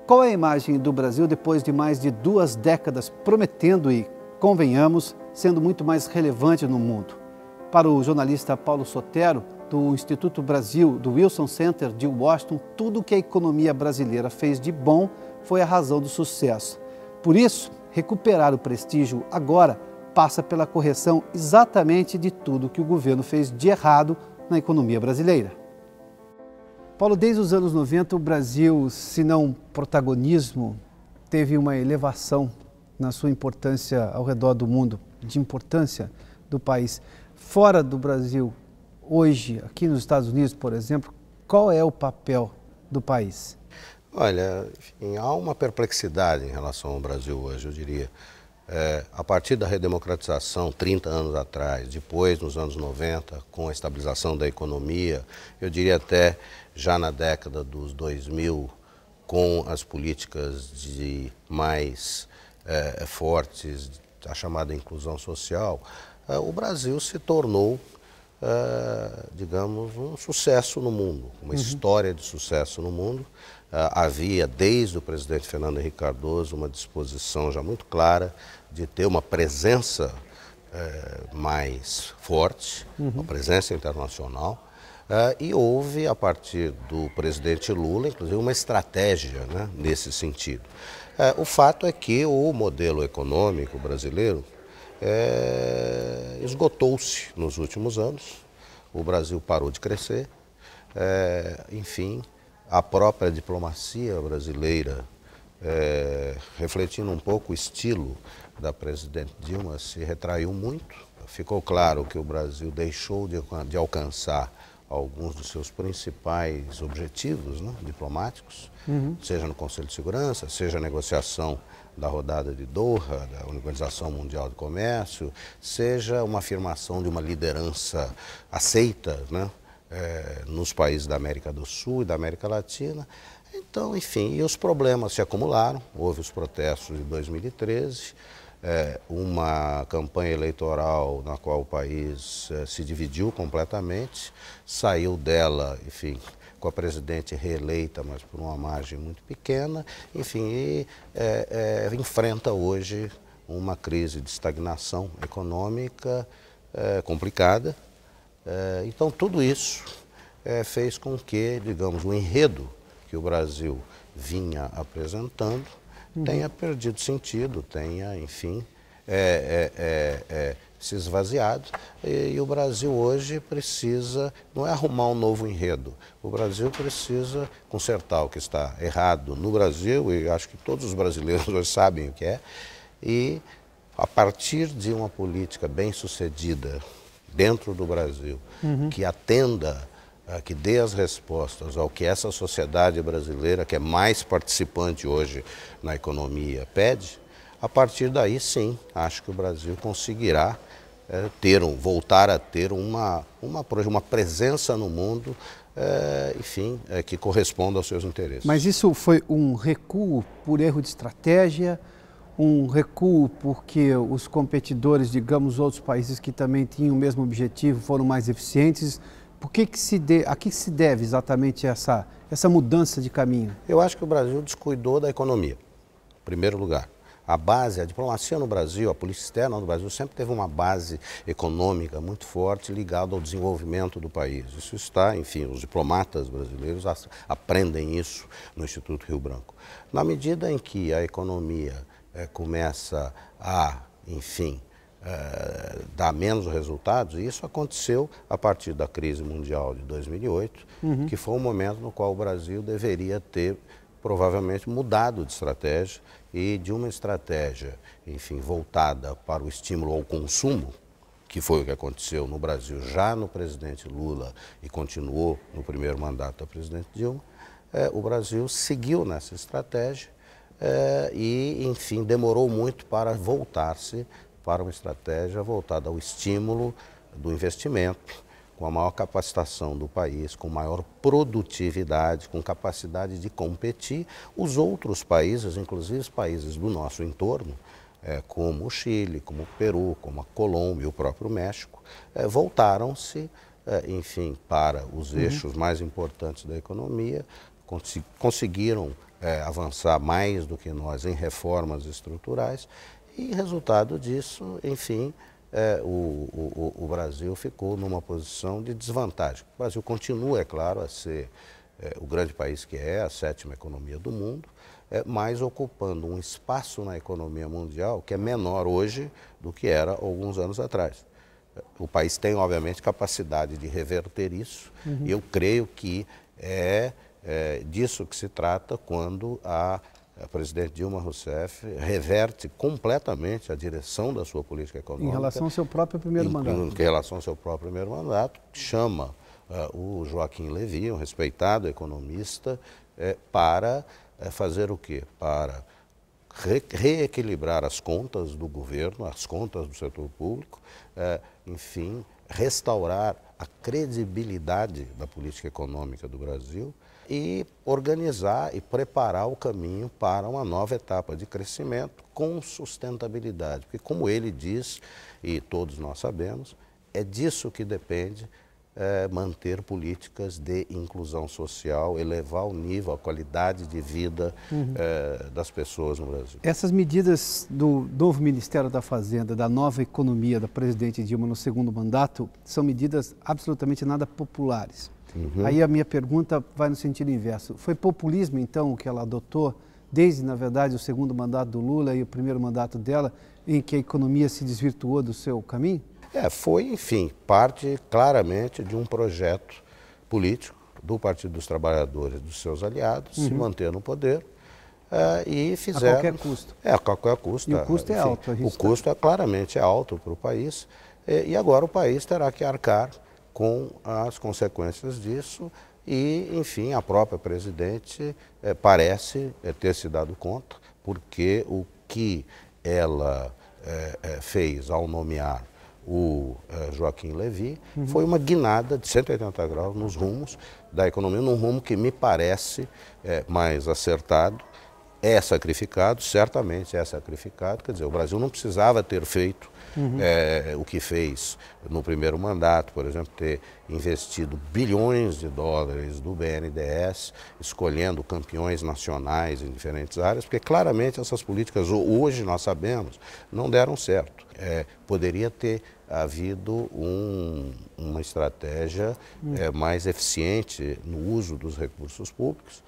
Qual é a imagem do Brasil depois de mais de 2 décadas prometendo e, convenhamos, sendo muito mais relevante no mundo? Para o jornalista Paulo Sotero, do Instituto Brasil, do Wilson Center de Washington, tudo o que a economia brasileira fez de bom foi a razão do sucesso. Por isso, recuperar o prestígio agora passa pela correção exatamente de tudo que o governo fez de errado na economia brasileira. Paulo, desde os anos 90, o Brasil, se não protagonismo, teve uma elevação na sua importância ao redor do mundo, de importância do país. Fora do Brasil, hoje, aqui nos Estados Unidos, por exemplo, qual é o papel do país? Olha, enfim, há uma perplexidade em relação ao Brasil hoje, eu diria. A partir da redemocratização, 30 anos atrás, depois, nos anos 90, com a estabilização da economia, eu diria até já na década dos 2000, com as políticas mais fortes, a chamada inclusão social, o Brasil se tornou, digamos, um sucesso no mundo, uma história de sucesso no mundo. Havia, desde o presidente Fernando Henrique Cardoso, uma disposição já muito clara de ter uma presença mais forte, uma presença internacional, e houve, a partir do presidente Lula, inclusive, uma estratégia, né, nesse sentido. O fato é que o modelo econômico brasileiro esgotou-se nos últimos anos, o Brasil parou de crescer, enfim, a própria diplomacia brasileira, refletindo um pouco o estilo da presidente Dilma, se retraiu muito. Ficou claro que o Brasil deixou de alcançar alguns dos seus principais objetivos, né, diplomáticos, seja no Conselho de Segurança, seja a negociação da rodada de Doha, da Organização Mundial do Comércio, seja uma afirmação de uma liderança aceita, né, nos países da América do Sul e da América Latina. Então, enfim, e os problemas se acumularam, houve os protestos de 2013, uma campanha eleitoral na qual o país se dividiu completamente, saiu dela, enfim, com a presidente reeleita, mas por uma margem muito pequena, enfim, e enfrenta hoje uma crise de estagnação econômica complicada. Então, tudo isso fez com que, digamos, o enredo que o Brasil vinha apresentando tenha perdido sentido, tenha, enfim, se esvaziado. E o Brasil hoje precisa, não é arrumar um novo enredo, o Brasil precisa consertar o que está errado no Brasil, e acho que todos os brasileiros hoje sabem o que é, e a partir de uma política bem-sucedida dentro do Brasil, que atenda, que dê as respostas ao que essa sociedade brasileira, que é mais participante hoje na economia, pede, a partir daí sim, acho que o Brasil conseguirá voltar a ter uma presença no mundo, enfim, que corresponda aos seus interesses. Mas isso foi um recuo por erro de estratégia, um recuo porque os competidores, digamos, outros países que também tinham o mesmo objetivo foram mais eficientes? A que se deve exatamente essa mudança de caminho? Eu acho que o Brasil descuidou da economia, em primeiro lugar. A diplomacia no Brasil, a política externa no Brasil sempre teve uma base econômica muito forte ligada ao desenvolvimento do país. Isso está, enfim, os diplomatas brasileiros aprendem isso no Instituto Rio Branco. Na medida em que a economia começa a, enfim, dar menos resultados, e isso aconteceu a partir da crise mundial de 2008, que foi um momento no qual o Brasil deveria ter provavelmente mudado de estratégia, e de uma estratégia, enfim, voltada para o estímulo ao consumo, que foi o que aconteceu no Brasil já no presidente Lula e continuou no primeiro mandato da presidente Dilma, o Brasil seguiu nessa estratégia e, enfim, demorou muito para voltar-se para uma estratégia voltada ao estímulo do investimento, com a maior capacitação do país, com maior produtividade, com capacidade de competir. Os outros países, inclusive os países do nosso entorno, como o Chile, como o Peru, como a Colômbia e o próprio México, voltaram-se, enfim, para os eixos mais importantes da economia, conseguiram avançar mais do que nós em reformas estruturais e, resultado disso, enfim, o Brasil ficou numa posição de desvantagem. O Brasil continua, é claro, a ser o grande país que é, a 7ª economia do mundo, mas ocupando um espaço na economia mundial que é menor hoje do que era alguns anos atrás. O país tem, obviamente, capacidade de reverter isso, e eu creio que é disso que se trata quando a presidente Dilma Rousseff reverte completamente a direção da sua política econômica. Em relação ao seu próprio primeiro mandato. Em relação ao seu próprio primeiro mandato, chama o Joaquim Levy, um respeitado economista, para fazer o quê? Para reequilibrar as contas do governo, as contas do setor público, enfim, restaurar a credibilidade da política econômica do Brasil e organizar e preparar o caminho para uma nova etapa de crescimento com sustentabilidade. Porque, como ele diz, e todos nós sabemos, é disso que depende manter políticas de inclusão social, elevar o nível, a qualidade de vida das pessoas no Brasil. Essas medidas do novo Ministério da Fazenda, da nova economia da presidente Dilma no segundo mandato, são medidas absolutamente nada populares. Aí a minha pergunta vai no sentido inverso. Foi populismo, então, o que ela adotou desde, na verdade, o segundo mandato do Lula e o primeiro mandato dela, em que a economia se desvirtuou do seu caminho? Foi, enfim, parte claramente de um projeto político do Partido dos Trabalhadores e dos seus aliados, se manter no poder e fizeram... A qualquer custo. A qualquer custo. E o custo é alto. O custo claramente é alto para o país e agora o país terá que arcar com as consequências disso e, enfim, a própria presidente parece ter se dado conta, porque o que ela fez ao nomear o Joaquim Levy foi uma guinada de 180 graus nos rumos da economia, num rumo que me parece mais acertado. É sacrificado, certamente é sacrificado, quer dizer, o Brasil não precisava ter feito o que fez no primeiro mandato, por exemplo, ter investido bilhões de dólares do BNDES, escolhendo campeões nacionais em diferentes áreas, porque claramente essas políticas, hoje nós sabemos, não deram certo. Poderia ter havido uma estratégia mais eficiente no uso dos recursos públicos,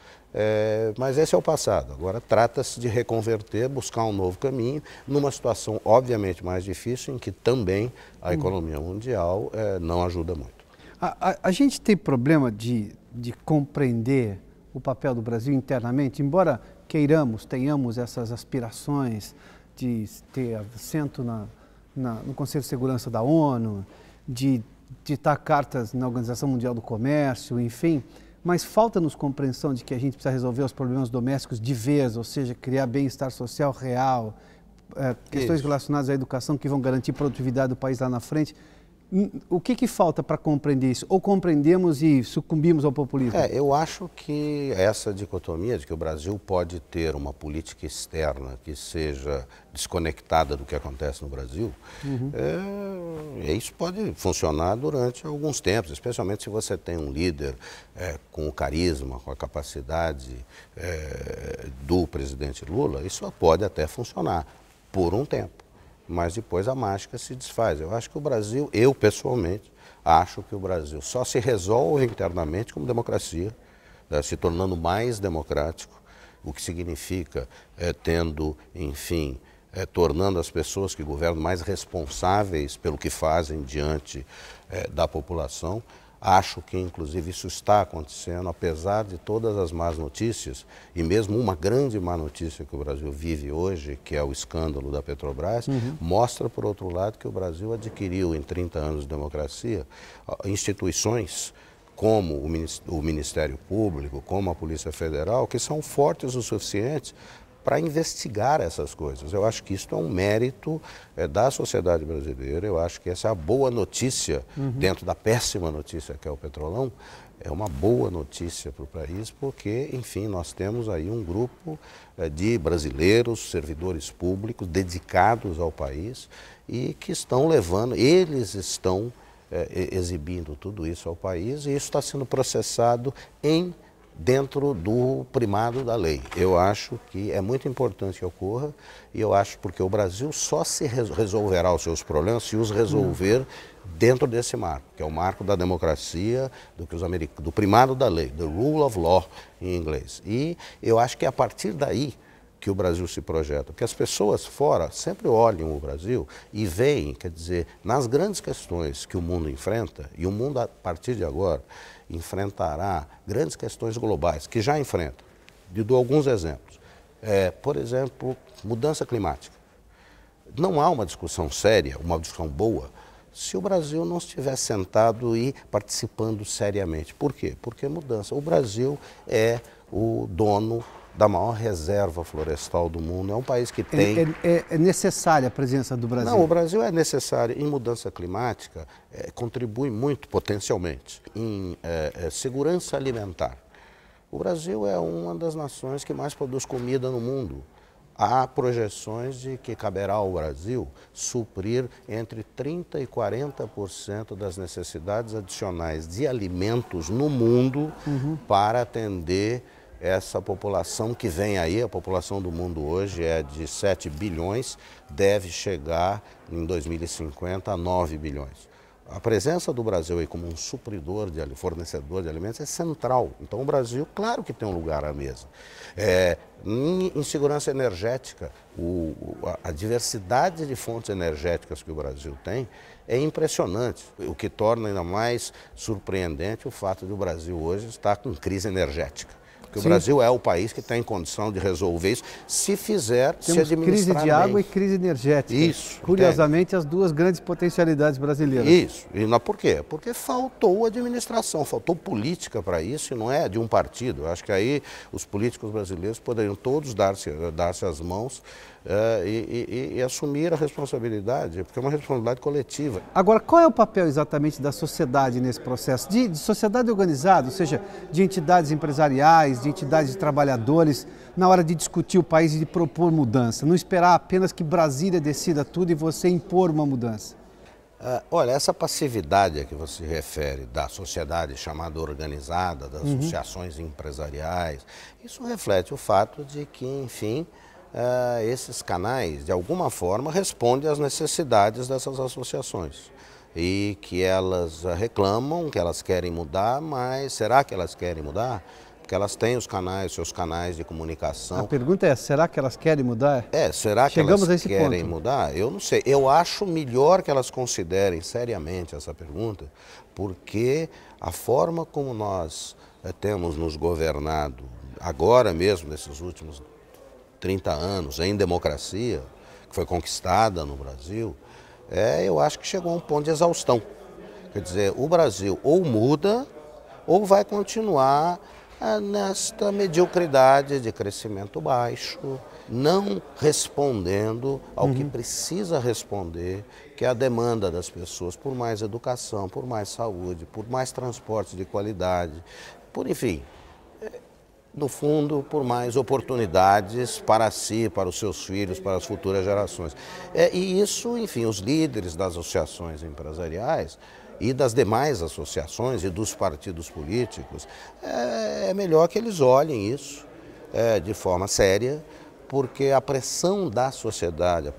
mas esse é o passado. Agora trata-se de reconverter, buscar um novo caminho, numa situação obviamente mais difícil, em que também a economia mundial não ajuda muito. A gente tem problema de compreender o papel do Brasil internamente, embora tenhamos essas aspirações de ter assento no Conselho de Segurança da ONU, de ditar cartas na Organização Mundial do Comércio, enfim, mas falta-nos compreensão de que a gente precisa resolver os problemas domésticos de vez, ou seja, criar bem-estar social real, questões relacionadas à educação que vão garantir a produtividade do país lá na frente. O que falta para compreender isso? Ou compreendemos e sucumbimos ao populismo? Eu acho que essa dicotomia de que o Brasil pode ter uma política externa que seja desconectada do que acontece no Brasil, isso pode funcionar durante alguns tempos, especialmente se você tem um líder com o carisma, com a capacidade do presidente Lula, isso pode até funcionar por um tempo. Mas depois a mágica se desfaz. Eu acho que o Brasil, eu pessoalmente, acho que o Brasil só se resolve internamente como democracia, se tornando mais democrático, o que significa tendo, enfim, tornando as pessoas que governam mais responsáveis pelo que fazem diante da população. Acho que, inclusive, isso está acontecendo, apesar de todas as más notícias, e mesmo uma grande má notícia que o Brasil vive hoje, que é o escândalo da Petrobras, mostra, por outro lado, que o Brasil adquiriu, em 30 anos de democracia, instituições como o Ministério Público, como a Polícia Federal, que são fortes o suficiente para investigar essas coisas. Eu acho que isso é um mérito da sociedade brasileira, eu acho que essa é a boa notícia, dentro da péssima notícia que é o Petrolão, é uma boa notícia para o país, porque, enfim, nós temos aí um grupo de brasileiros, servidores públicos, dedicados ao país e que estão levando, eles estão exibindo tudo isso ao país e isso está sendo processado em dentro do primado da lei. Eu acho que é muito importante que ocorra e eu acho porque o Brasil só se resolverá os seus problemas se os resolver dentro desse marco, que é o marco da democracia, do primado da lei, the rule of law em inglês. E eu acho que é a partir daí que o Brasil se projeta, porque as pessoas fora sempre olham o Brasil e veem, quer dizer, nas grandes questões que o mundo enfrenta, e o mundo a partir de agora enfrentará grandes questões globais, que já enfrenta. Eu dou alguns exemplos. Por exemplo, mudança climática. Não há uma discussão séria, uma discussão boa, se o Brasil não estiver sentado e participando seriamente. Por quê? Porque mudança. O Brasil é o dono da maior reserva florestal do mundo. É um país que tem... É necessária a presença do Brasil? Não, o Brasil é necessário em mudança climática, contribui muito potencialmente em segurança alimentar. O Brasil é uma das nações que mais produz comida no mundo. Há projeções de que caberá ao Brasil suprir entre 30% e 40% das necessidades adicionais de alimentos no mundo para atender essa população que vem aí. A população do mundo hoje é de 7 bilhões, deve chegar em 2050 a 9 bilhões. A presença do Brasil aí como um supridor, fornecedor de alimentos é central. Então o Brasil, claro que tem um lugar à mesa. Em segurança energética, a diversidade de fontes energéticas que o Brasil tem é impressionante, o que torna ainda mais surpreendente o fato de o Brasil hoje estar com crise energética. Porque o Brasil é o país que tem condição de resolver isso, se fizer, se administrar crise de bem. Água e crise energética. Isso. Curiosamente, as duas grandes potencialidades brasileiras. Isso. E por quê? Porque faltou administração, faltou política para isso, e não é de um partido. Eu acho que aí os políticos brasileiros poderiam todos dar-se as mãos e assumir a responsabilidade, porque é uma responsabilidade coletiva. Agora, qual é o papel exatamente da sociedade nesse processo? De sociedade organizada, ou seja, de entidades empresariais, de entidades de trabalhadores, na hora de discutir o país e de propor mudança? Não esperar apenas que Brasília decida tudo e você impor uma mudança. Olha, essa passividade a que você refere da sociedade chamada organizada, das associações empresariais, isso reflete o fato de que, enfim, esses canais, de alguma forma, respondem às necessidades dessas associações. E que elas reclamam, que elas querem mudar, mas será que elas querem mudar? Porque elas têm seus canais de comunicação. A pergunta é, será que elas querem mudar? Será que Chegamos elas querem mudar? Eu não sei. Eu acho melhor que elas considerem seriamente essa pergunta, porque a forma como nós temos nos governado, agora mesmo, nesses últimos 30 anos, em democracia, que foi conquistada no Brasil, eu acho que chegou a um ponto de exaustão. Quer dizer, o Brasil ou muda ou vai continuar nesta mediocridade de crescimento baixo, não respondendo ao que precisa responder, que é a demanda das pessoas por mais educação, por mais saúde, por mais transporte de qualidade, por enfim, no fundo, por mais oportunidades para si, para os seus filhos, para as futuras gerações. E isso, enfim, os líderes das associações empresariais e das demais associações e dos partidos políticos, é melhor que eles olhem isso de forma séria, porque a pressão da sociedade,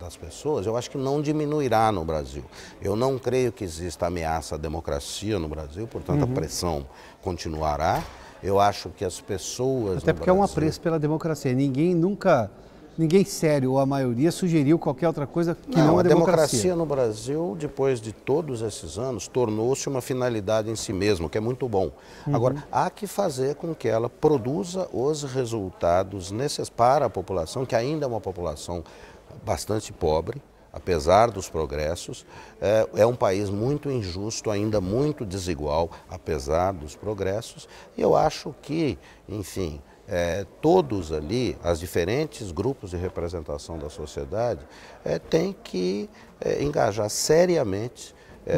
das pessoas, eu acho que não diminuirá no Brasil. Eu não creio que exista ameaça à democracia no Brasil, portanto a pressão continuará. Eu acho que as pessoas... Até porque é um apreço pela democracia. Ninguém sério, ou a maioria, sugeriu qualquer outra coisa que não a democracia. A democracia no Brasil, depois de todos esses anos, tornou-se uma finalidade em si mesma, o que é muito bom. Agora, há que fazer com que ela produza os resultados necessários para a população, que ainda é uma população bastante pobre, apesar dos progressos. É um país muito injusto, ainda muito desigual, apesar dos progressos. E eu acho que, enfim, todos ali, os diferentes grupos de representação da sociedade, têm que engajar seriamente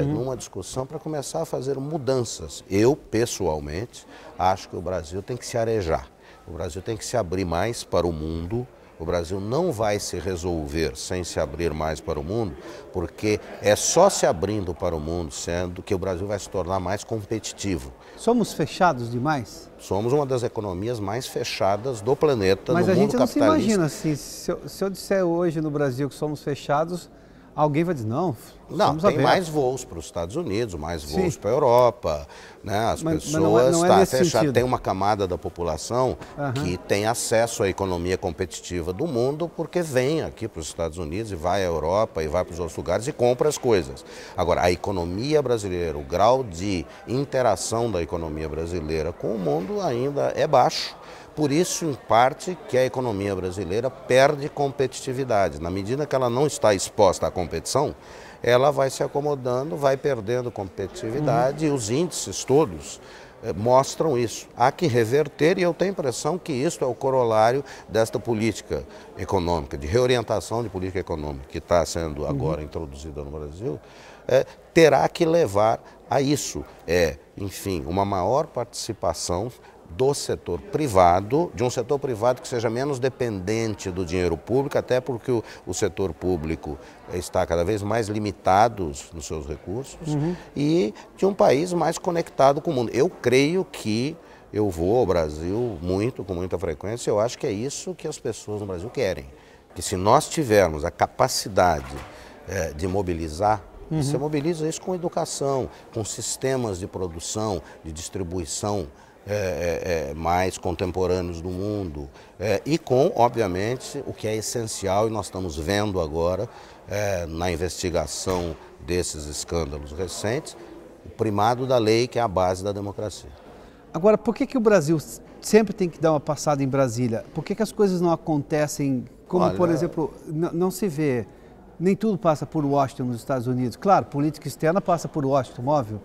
numa discussão para começar a fazer mudanças. Eu, pessoalmente, acho que o Brasil tem que se arejar. O Brasil tem que se abrir mais para o mundo. O Brasil não vai se resolver sem se abrir mais para o mundo, porque é só se abrindo para o mundo, sendo que o Brasil vai se tornar mais competitivo. Somos fechados demais? Somos uma das economias mais fechadas do planeta, mas no mundo capitalista. Mas a gente não se imagina assim, se eu disser hoje no Brasil que somos fechados, alguém vai dizer, não, não, tem abertos. mais voos para os Estados Unidos, mais voos para a Europa, né? As pessoas, não é fechadas. Tem uma camada da população que tem acesso à economia competitiva do mundo porque vem aqui para os Estados Unidos e vai à Europa e vai para os outros lugares e compra as coisas. Agora, a economia brasileira, o grau de interação da economia brasileira com o mundo ainda é baixo. Por isso, em parte, que a economia brasileira perde competitividade. Na medida que ela não está exposta à competição, ela vai se acomodando, vai perdendo competitividade e os índices todos mostram isso. Há que reverter e eu tenho a impressão que isso é o corolário desta política econômica, de reorientação de política econômica que está sendo agora introduzida no Brasil, terá que levar a isso. Enfim, uma maior participação do setor privado, de um setor privado que seja menos dependente do dinheiro público, até porque o setor público está cada vez mais limitado nos seus recursos, e de um país mais conectado com o mundo. Eu creio que eu vou ao Brasil com muita frequência, eu acho que é isso que as pessoas no Brasil querem. Que se nós tivermos a capacidade de mobilizar, você mobiliza isso com educação, com sistemas de produção, de distribuição, mais contemporâneos do mundo e com, obviamente, o que é essencial e nós estamos vendo agora na investigação desses escândalos recentes, o primado da lei, que é a base da democracia. Agora, por que o Brasil sempre tem que dar uma passada em Brasília? Por que as coisas não acontecem como, por exemplo, não se vê, nem tudo passa por Washington nos Estados Unidos. Claro, política externa passa por Washington, óbvio.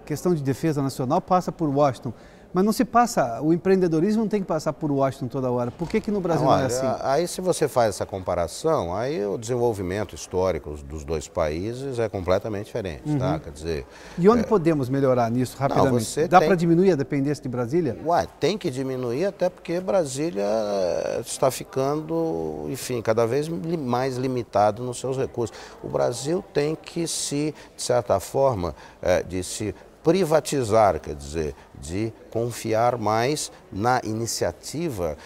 Questão de defesa nacional passa por Washington. Mas não se passa, o empreendedorismo não tem que passar por Washington toda hora. Por que no Brasil não é assim? Aí se você faz essa comparação, aí o desenvolvimento histórico dos dois países é completamente diferente, tá? Quer dizer... E onde podemos melhorar nisso rapidamente? Dá para diminuir a dependência de Brasília? Tem que diminuir, até porque Brasília está ficando, enfim, cada vez mais limitado nos seus recursos. O Brasil tem que de certa forma, de se privatizar, quer dizer, de confiar mais na iniciativa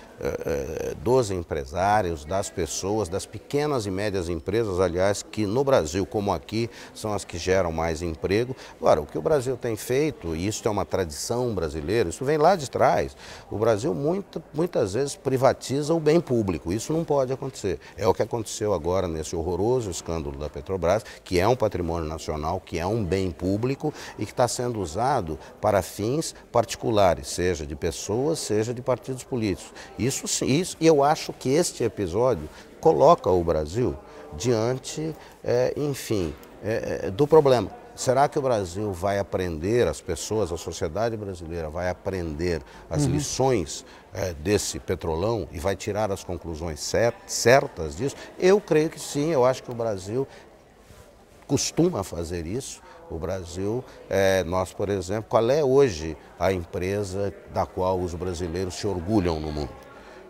dos empresários, das pessoas, das pequenas e médias empresas, aliás, que no Brasil, como aqui, são as que geram mais emprego. Agora, o que o Brasil tem feito, e isso é uma tradição brasileira, isso vem lá de trás, o Brasil muitas vezes privatiza o bem público, isso não pode acontecer. É o que aconteceu agora nesse horroroso escândalo da Petrobras, que é um patrimônio nacional, que é um bem público e que está sendo usado para fins particulares, seja de pessoas, seja de partidos políticos. Isso sim, e eu acho que este episódio coloca o Brasil diante, enfim, do problema. Será que o Brasil vai aprender, as pessoas, a sociedade brasileira vai aprender as lições desse petrolão e vai tirar as conclusões certas disso? Eu creio que sim, eu acho que o Brasil costuma fazer isso. O Brasil, nós, por exemplo, qual é hoje a empresa da qual os brasileiros se orgulham no mundo?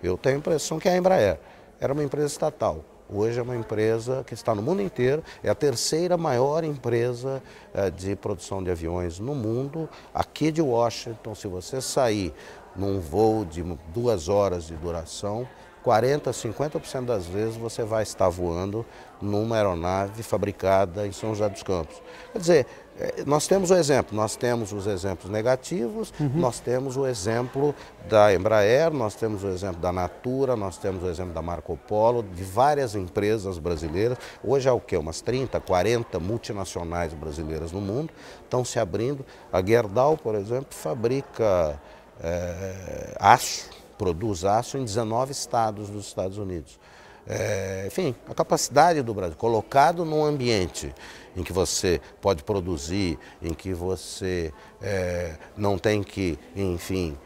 Eu tenho a impressão que é a Embraer. Era uma empresa estatal. Hoje é uma empresa que está no mundo inteiro, é a terceira maior empresa de produção de aviões no mundo. Aqui de Washington, se você sair num voo de 2 horas de duração, 40%, 50% das vezes você vai estar voando numa aeronave fabricada em São José dos Campos. Quer dizer, nós temos o exemplo, nós temos os exemplos negativos, nós temos o exemplo da Embraer, nós temos o exemplo da Natura, nós temos o exemplo da Marco Polo, de várias empresas brasileiras. Hoje há o quê? Umas 30, 40 multinacionais brasileiras no mundo, estão se abrindo. A Gerdau, por exemplo, fabrica aço, produz aço em 19 estados dos Estados Unidos. Enfim, a capacidade do Brasil, colocado num ambiente em que você pode produzir, em que você não tem que, enfim,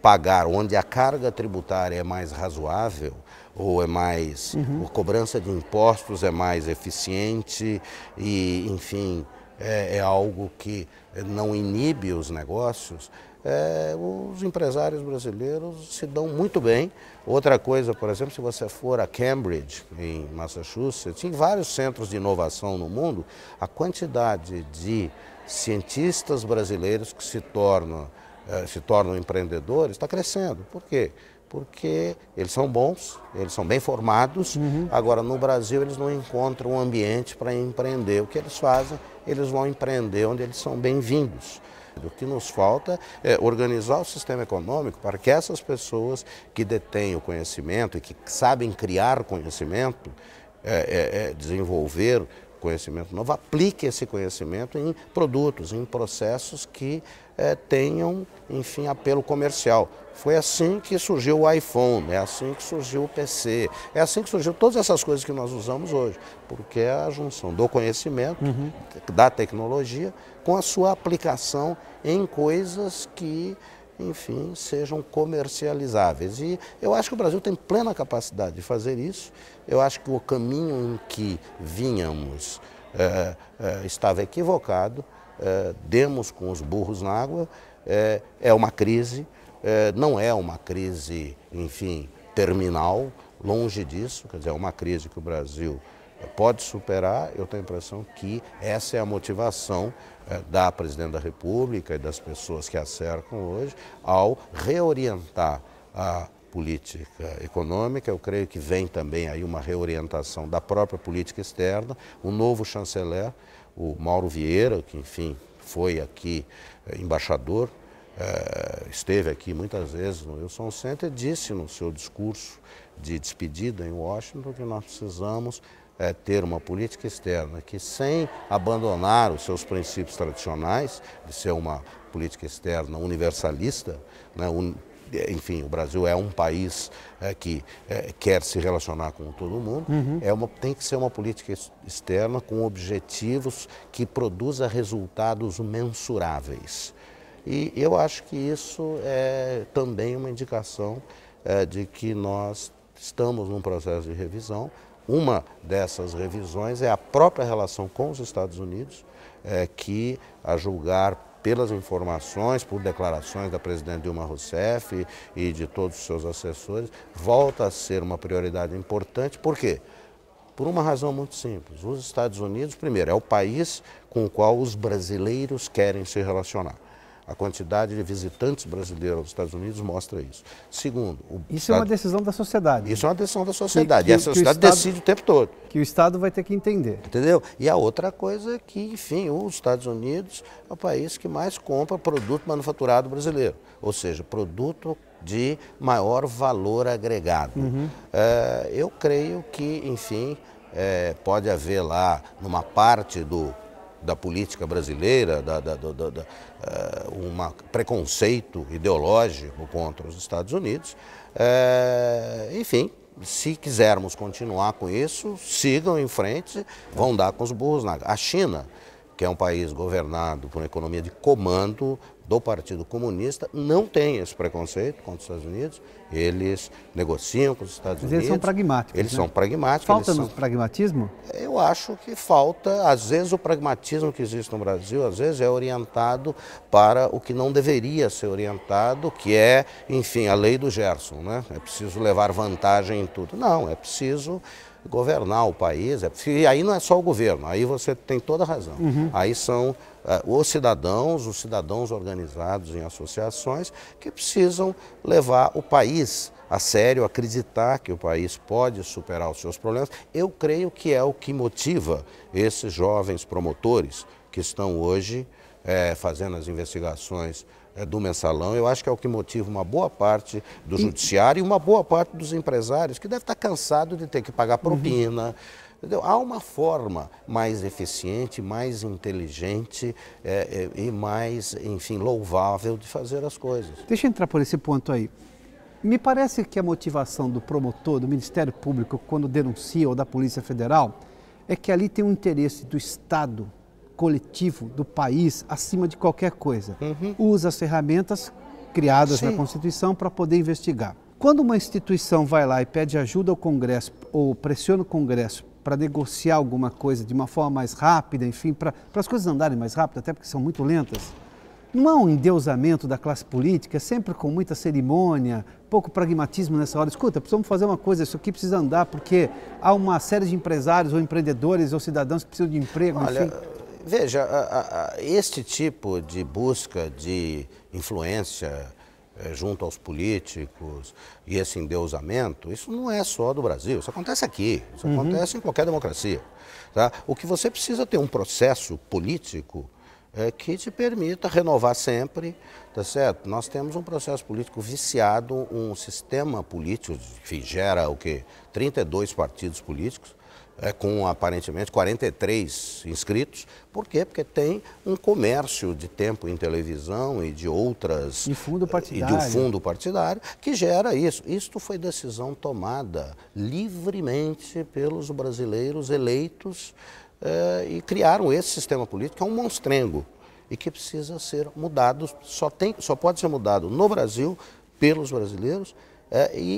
pagar, onde a carga tributária é mais razoável, ou é mais, a cobrança de impostos é mais eficiente e, enfim, é algo que não inibe os negócios. os empresários brasileiros se dão muito bem. Outra coisa, por exemplo, se você for a Cambridge, em Massachusetts, tem vários centros de inovação no mundo, a quantidade de cientistas brasileiros que se tornam empreendedores está crescendo. Por quê? Porque eles são bons, eles são bem formados. Agora, no Brasil, eles não encontram um ambiente para empreender. O que eles fazem? Eles vão empreender onde eles são bem-vindos. O que nos falta é organizar o sistema econômico para que essas pessoas que detêm o conhecimento e que sabem criar conhecimento, desenvolver conhecimento novo, aplique esse conhecimento em produtos, em processos que tenham, enfim, apelo comercial. Foi assim que surgiu o iPhone, é assim que surgiu o PC, é assim que surgiu todas essas coisas que nós usamos hoje, porque é a junção do conhecimento, da tecnologia, com a sua aplicação em coisas que, enfim, sejam comercializáveis. E eu acho que o Brasil tem plena capacidade de fazer isso. Eu acho que o caminho em que vínhamos estava equivocado, demos com os burros na água, é uma crise, não é uma crise, enfim, terminal, longe disso, quer dizer, é uma crise que o Brasil pode superar. Eu tenho a impressão que essa é a motivação da Presidente da República e das pessoas que a cercam hoje ao reorientar a política econômica. Eu creio que vem também aí uma reorientação da própria política externa. O novo chanceler, o Mauro Vieira, que enfim foi aqui embaixador, esteve aqui muitas vezes no Wilson Center, disse no seu discurso de despedida em Washington que nós precisamos ter uma política externa que, sem abandonar os seus princípios tradicionais, de ser uma política externa universalista, né, enfim, o Brasil é um país que quer se relacionar com todo mundo, tem que ser uma política externa com objetivos que produza resultados mensuráveis. E eu acho que isso é também uma indicação de que nós estamos num processo de revisão. Uma dessas revisões é a própria relação com os Estados Unidos, que, a julgar pelas informações, por declarações da presidente Dilma Rousseff e de todos os seus assessores, volta a ser uma prioridade importante. Por quê? Por uma razão muito simples. Os Estados Unidos, primeiro, é o país com o qual os brasileiros querem se relacionar. A quantidade de visitantes brasileiros aos Estados Unidos mostra isso. Segundo, isso é uma decisão da sociedade. Isso é uma decisão da sociedade. E a sociedade decide o tempo todo. Que o Estado vai ter que entender. Entendeu? E a outra coisa é que, enfim, os Estados Unidos é o país que mais compra produto manufaturado brasileiro. Ou seja, produto de maior valor agregado. Eu creio que, enfim, pode haver lá, numa parte da política brasileira, um preconceito ideológico contra os Estados Unidos. Enfim, se quisermos continuar com isso, sigam em frente, vão dar com os burros na água. A China, que é um país governado por uma economia de comando do Partido Comunista, não tem esse preconceito contra os Estados Unidos. Eles negociam com os Estados Unidos. Eles são pragmáticos. Eles são pragmáticos. Falta-nos pragmatismo? Eu acho que falta. Às vezes o pragmatismo que existe no Brasil, às vezes é orientado para o que não deveria ser orientado, que é, enfim, a lei do Gerson, né? É preciso levar vantagem em tudo. Não, é preciso governar o país, e aí não é só o governo, aí você tem toda a razão. Aí são os cidadãos organizados em associações que precisam levar o país a sério, acreditar que o país pode superar os seus problemas. Eu creio que é o que motiva esses jovens promotores que estão hoje fazendo as investigações do Mensalão. Eu acho que é o que motiva uma boa parte do judiciário e uma boa parte dos empresários, que deve estar cansado de ter que pagar propina. Entendeu? Há uma forma mais eficiente, mais inteligente e mais, enfim, louvável de fazer as coisas. Deixa eu entrar por esse ponto aí. Me parece que a motivação do promotor, do Ministério Público, quando denuncia, ou da Polícia Federal, é que ali tem um interesse do Estado coletivo, do país, acima de qualquer coisa. Usa as ferramentas criadas na Constituição para poder investigar. Quando uma instituição vai lá e pede ajuda ao Congresso, ou pressiona o Congresso para negociar alguma coisa de uma forma mais rápida, enfim, para as coisas andarem mais rápido, até porque são muito lentas, Não há um endeusamento da classe política, sempre com muita cerimônia, pouco pragmatismo nessa hora? Escuta, precisamos fazer uma coisa, isso aqui precisa andar, porque há uma série de empresários ou empreendedores ou cidadãos que precisam de emprego, Olha, enfim. veja, este tipo de busca de influência junto aos políticos e esse endeusamento, isso não é só do Brasil, isso acontece aqui, isso acontece em qualquer democracia. Tá? O que você precisa ter um processo político que te permita renovar sempre, tá certo? Nós temos um processo político viciado, um sistema político que gera o quê? 32 partidos políticos, com aparentemente 43 inscritos. Por quê? Porque tem um comércio de tempo em televisão e de outras... E fundo partidário. E de um fundo partidário que gera isso. Isto foi decisão tomada livremente pelos brasileiros eleitos e criaram esse sistema político, que é um monstrengo e que precisa ser mudado, só pode ser mudado no Brasil, pelos brasileiros,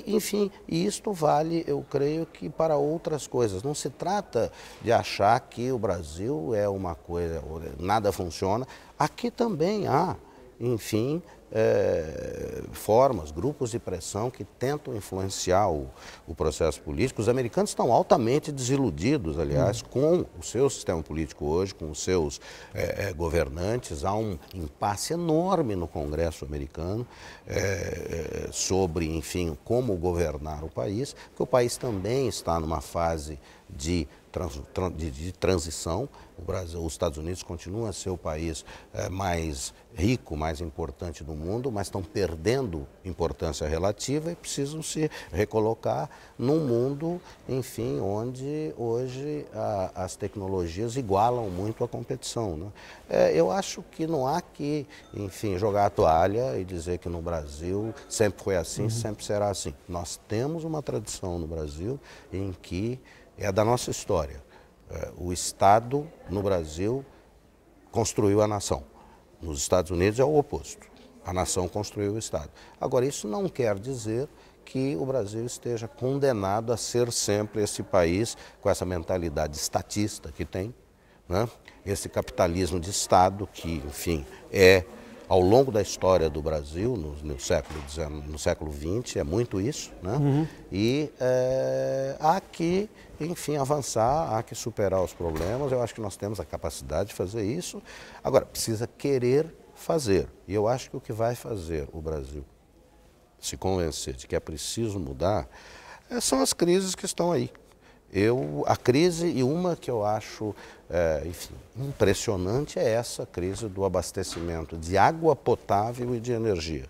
enfim, e isto vale, eu creio, que para outras coisas. Não se trata de achar que o Brasil é uma coisa, nada funciona. Aqui também há, enfim, formas, grupos de pressão que tentam influenciar o processo político. Os americanos estão altamente desiludidos, aliás, com o seu sistema político hoje, com os seus governantes. Há um impasse enorme no Congresso americano sobre, enfim, como governar o país, porque o país também está numa fase de transição. Os Estados Unidos continuam a ser o país mais rico, mais importante do mundo, mas estão perdendo importância relativa e precisam se recolocar num mundo, enfim, onde hoje as tecnologias igualam muito a competição, né? Eu acho que não há que, enfim, jogar a toalha e dizer que no Brasil sempre foi assim, sempre será assim. Nós temos uma tradição no Brasil em que é da nossa história. O Estado, no Brasil, construiu a nação. Nos Estados Unidos é o oposto. A nação construiu o Estado. Agora, isso não quer dizer que o Brasil esteja condenado a ser sempre esse país com essa mentalidade estatista que tem, né? Esse capitalismo de Estado que, enfim, ao longo da história do Brasil, no século XX, é muito isso, né? E há que, enfim, avançar, há que superar os problemas. Eu acho que nós temos a capacidade de fazer isso. Agora, precisa querer fazer. E eu acho que o que vai fazer o Brasil se convencer de que é preciso mudar são as crises que estão aí. A crise, e uma que eu acho, enfim, impressionante, é essa crise do abastecimento de água potável e de energia.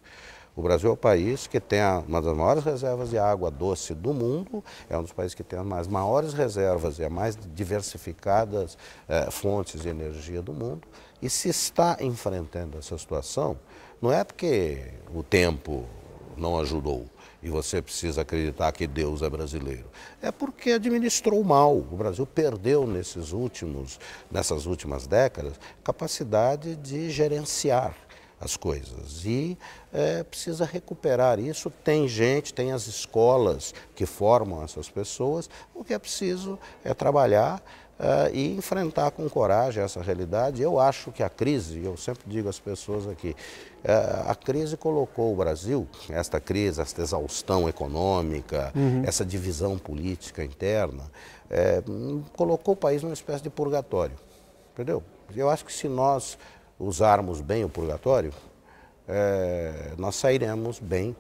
O Brasil é o país que tem uma das maiores reservas de água doce do mundo, é um dos países que tem as maiores reservas e as mais diversificadas fontes de energia do mundo. E se está enfrentando essa situação, não é porque o tempo não ajudou e você precisa acreditar que Deus é brasileiro. É porque administrou mal. O Brasil perdeu nessas últimas décadas capacidade de gerenciar as coisas e precisa recuperar isso. Tem gente, tem as escolas que formam essas pessoas. O que é preciso é trabalhar e enfrentar com coragem essa realidade. Eu acho que a crise, eu sempre digo às pessoas aqui, a crise colocou o Brasil, esta crise, esta exaustão econômica, essa divisão política interna, colocou o país numa espécie de purgatório, entendeu? Eu acho que se nós usarmos bem o purgatório, nós sairemos bem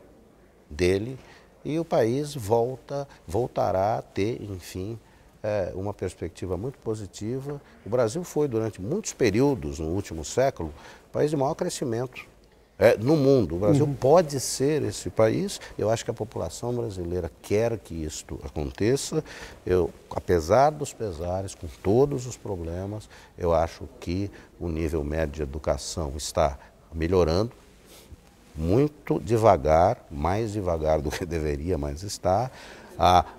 dele e o país voltará a ter, enfim, uma perspectiva muito positiva. O Brasil foi, durante muitos períodos no último século, o país de maior crescimento no mundo. O Brasil pode ser esse país. Eu acho que a população brasileira quer que isto aconteça. Apesar dos pesares, com todos os problemas, eu acho que o nível médio de educação está melhorando, muito devagar, mais devagar do que deveria, mas está.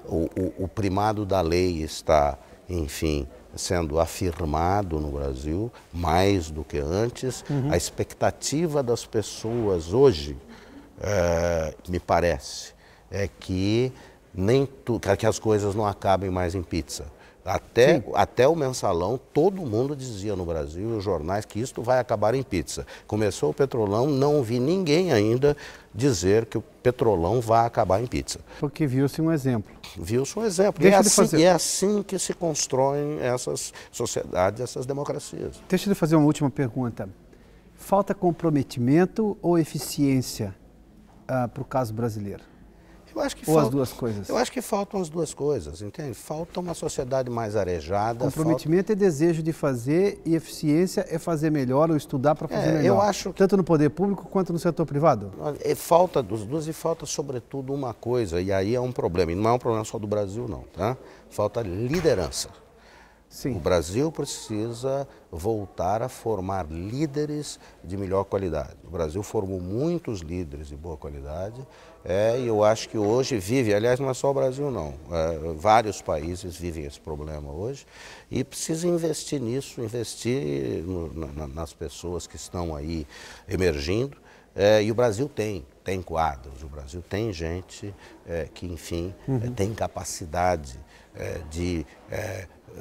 O primado da lei está, enfim, sendo afirmado no Brasil, mais do que antes. A expectativa das pessoas hoje, me parece, é que, que as coisas não acabem mais em pizza. Até o mensalão, todo mundo dizia no Brasil, os jornais, que isto vai acabar em pizza. Começou o Petrolão, não vi ninguém ainda dizer que o Petrolão vai acabar em pizza. Porque viu-se um exemplo. Viu-se um exemplo. E é assim que se constroem essas sociedades, essas democracias. Deixa eu fazer uma última pergunta. Falta comprometimento ou eficiência para o caso brasileiro? Eu acho que ou as duas coisas? Eu acho que faltam as duas coisas, entende? Falta uma sociedade mais arejada. Comprometimento é desejo de fazer e eficiência é fazer melhor ou estudar para fazer melhor. Eu acho que... Tanto no poder público quanto no setor privado? Falta dos dois e falta sobretudo uma coisa, e aí é um problema, e não é um problema só do Brasil não, tá? Falta liderança. Sim. O Brasil precisa voltar a formar líderes de melhor qualidade. O Brasil formou muitos líderes de boa qualidade e eu acho que hoje vive, aliás, não é só o Brasil não, vários países vivem esse problema hoje e precisa investir nisso, investir nas pessoas que estão aí emergindo. E o Brasil tem quadros, o Brasil tem gente que, enfim, tem capacidade de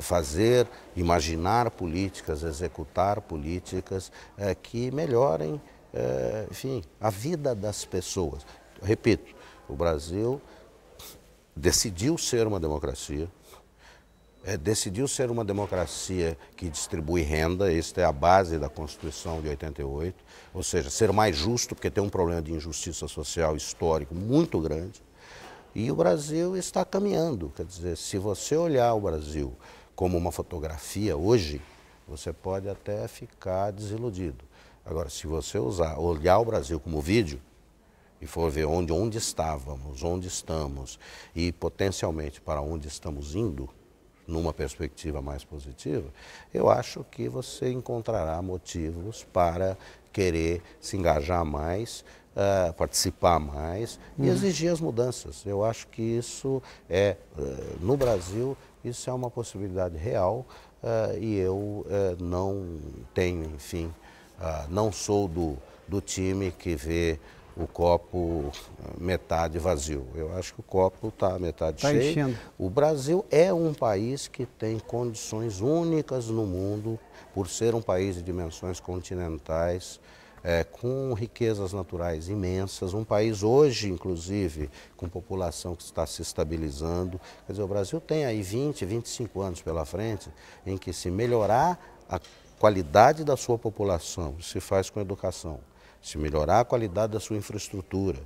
fazer, imaginar políticas, executar políticas que melhorem, enfim, a vida das pessoas. Repito, o Brasil decidiu ser uma democracia, que distribui renda, esta é a base da Constituição de 88, ou seja, ser mais justo, porque tem um problema de injustiça social histórico muito grande, e o Brasil está caminhando. Quer dizer, se você olhar o Brasil como uma fotografia hoje, você pode até ficar desiludido. Agora, se você olhar o Brasil como vídeo, e for ver onde estávamos, onde estamos, e potencialmente para onde estamos indo, numa perspectiva mais positiva, eu acho que você encontrará motivos para querer se engajar mais, participar mais e exigir as mudanças. Eu acho que isso no Brasil, isso é uma possibilidade real e eu não tenho, enfim, não sou do time que vê o copo metade vazio. Eu acho que o copo está metade cheio. Enchendo. O Brasil é um país que tem condições únicas no mundo, por ser um país de dimensões continentais, com riquezas naturais imensas, um país hoje, inclusive, com população que está se estabilizando. Quer dizer, o Brasil tem aí 20, 25 anos pela frente, em que se melhorar a qualidade da sua população, se faz com educação, se melhorar a qualidade da sua infraestrutura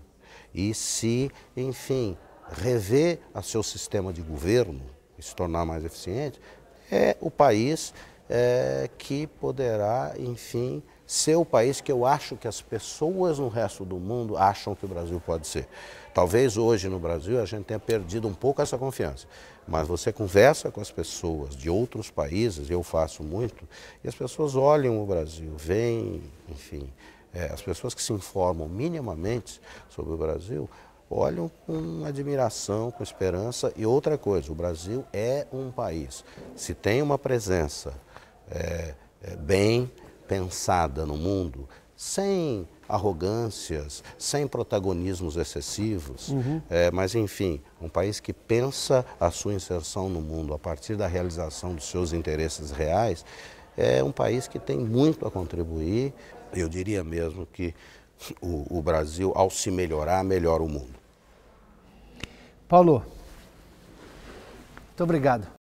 e se, enfim, rever o seu sistema de governo e se tornar mais eficiente, é o país que poderá, enfim, ser o país que eu acho que as pessoas no resto do mundo acham que o Brasil pode ser. Talvez hoje no Brasil a gente tenha perdido um pouco essa confiança, mas você conversa com as pessoas de outros países, eu faço muito, e as pessoas olham o Brasil, veem, enfim, as pessoas que se informam minimamente sobre o Brasil olham com admiração, com esperança. E outra coisa, o Brasil é um país, se tem uma presença bem pensada no mundo, sem arrogâncias, sem protagonismos excessivos, mas enfim, um país que pensa a sua inserção no mundo a partir da realização dos seus interesses reais, é um país que tem muito a contribuir. Eu diria mesmo que o Brasil, ao se melhorar, melhora o mundo. Paulo, muito obrigado.